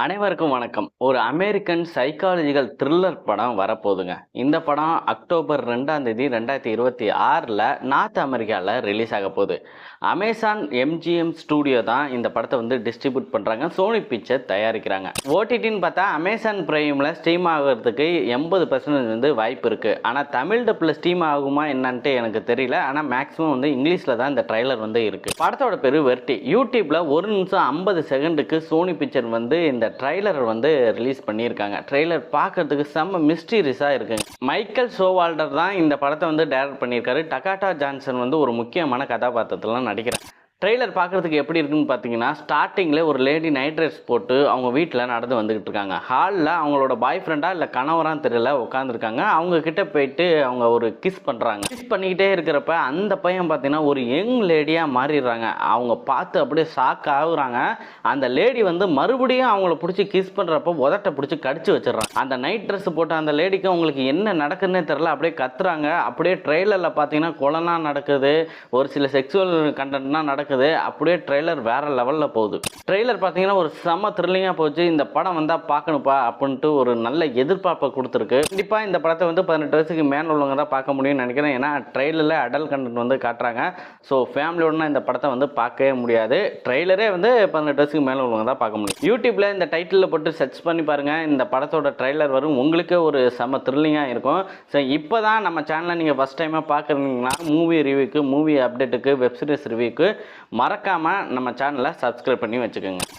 அனைவருக்கும் வணக்கம். ஒரு அமெரிக்கன் சைக்காலஜிக்கல் த்ரில்லர் படம் வரப்போகுதுங்க. இந்த படம் அக்டோபர் 2ஆம் தேதி 2026ல் நார்த் அமெரிக்காவில் ரிலீஸ் ஆக போகுது. அமேசான் எம்ஜிஎம் ஸ்டூடியோ தான் இந்த படத்தை டிஸ்ட்ரிபியூட் பண்ணுறாங்க. சோனி பிக்சர் தயாரிக்கிறாங்க. ஓடிடின்னு பார்த்தா அமேசான் பிரைமில் ஸ்ட்ரீம் ஆகிறதுக்கு 80% வாய்ப்பு இருக்குது. ஆனால் தமிழ் டப்பில் ஸ்ட்ரீம் ஆகுமா என்னன்ட்டு எனக்கு தெரியல. ஆனால் மேக்ஸிமம் இங்கிலீஷில் தான் இந்த ட்ரைலர் இருக்குது. படத்தோட பேர் வெர்டி. யூடியூப்பில் 1 நிமிஷம் 50 செகண்டுக்கு சோனி பிக்சர் இந்த ட்ரைலர் ரிலீஸ் பண்ணியிருக்காங்க. ட்ரைலர் பார்க்கறதுக்கு செம்ம மிஸ்டீரியஸாக இருக்குங்க. மைக்கேல் ஷோவால்டர் தான் இந்த படத்தை டைரக்ட் பண்ணியிருக்காரு. டகாட்டா ஜான்சன் ஒரு முக்கியமான கதாபாத்திரத்தில் நடிக்கிறார். ட்ரெய்லர் பார்க்குறதுக்கு எப்படி இருக்குன்னு பார்த்தீங்கன்னா, ஸ்டார்டிங்கில் ஒரு லேடி நைட் ட்ரெஸ் போட்டு அவங்க வீட்டில் நடந்து வந்துக்கிட்டு இருக்காங்க. ஹாலில் அவங்களோட பாய் ஃப்ரெண்டாக இல்லை கணவரான்னு தெரியல உட்காந்துருக்காங்க. அவங்க கிட்ட போயிட்டு அவங்க ஒரு கிஸ் பண்ணுறாங்க. கிஸ் பண்ணிக்கிட்டே இருக்கிறப்ப அந்த பையன் பார்த்தீங்கன்னா ஒரு யங் லேடியாக மாறிடுறாங்க. அவங்க பார்த்து அப்படியே ஷாக் ஆகுறாங்க. அந்த லேடி மறுபடியும் அவங்கள பிடிச்சி கிஸ் பண்ணுறப்ப உதட்டை பிடிச்சி கடிச்சு வச்சிடறாங்க. அந்த நைட் ட்ரெஸ் போட்ட அந்த லேடிக்கு அவங்களுக்கு என்ன நடக்குதுன்னே தெரில. அப்படியே கத்துறாங்க. அப்படியே ட்ரெய்லரில் பார்த்தீங்கன்னா கொலைனா நடக்குது, ஒரு சில செக்ஸுவல் கண்டென்ட்னா நடக்குது. அப்படியே ட்ரெய்லர் வேற லெவலில் போகுது. ட்ரெய்லர் பார்த்தீங்கன்னா ஒரு செம்ம த்ரில்லிங்காக போச்சு. இந்த படம் வந்தால் பார்க்கணுப்பா அப்படின்ட்டு ஒரு நல்ல எதிர்பார்ப்பை கொடுத்துருக்கு. கண்டிப்பாக இந்த படத்தை 18 வயசுக்கு மேலே உள்ளவங்க தான் பார்க்க முடியும்னு நினைக்கிறேன். ஏன்னா ட்ரெய்லரில் அடல்ட் கண்டென்ட் காட்டுறாங்க. ஸோ ஃபேமிலியோடனா இந்த படத்தை பார்க்கவே முடியாது. ட்ரெய்லரே 18 வயசுக்கு மேலே உள்ளவங்க தான் பார்க்க முடியும். யூடியூப்பில் இந்த டைட்டிலில் போட்டு சர்ச் பண்ணி பாருங்கள். இந்த படத்தோட ட்ரெய்லர் வரும். உங்களுக்கே ஒரு செம்ம த்ரில்லிங்காக இருக்கும். ஸோ இப்போ தான் நம்ம சேனலை நீங்கள் ஃபஸ்ட் டைமாக பார்க்குறீங்கன்னா மூவி ரிவ்யூக்கு, மூவி அப்டேட்டுக்கு, வெப்சீரிஸ் ரிவ்யூக்கு மறக்காமல் நம்ம சேனலை சப்ஸ்கிரைப் பண்ணி வச்சுக்கோங்க.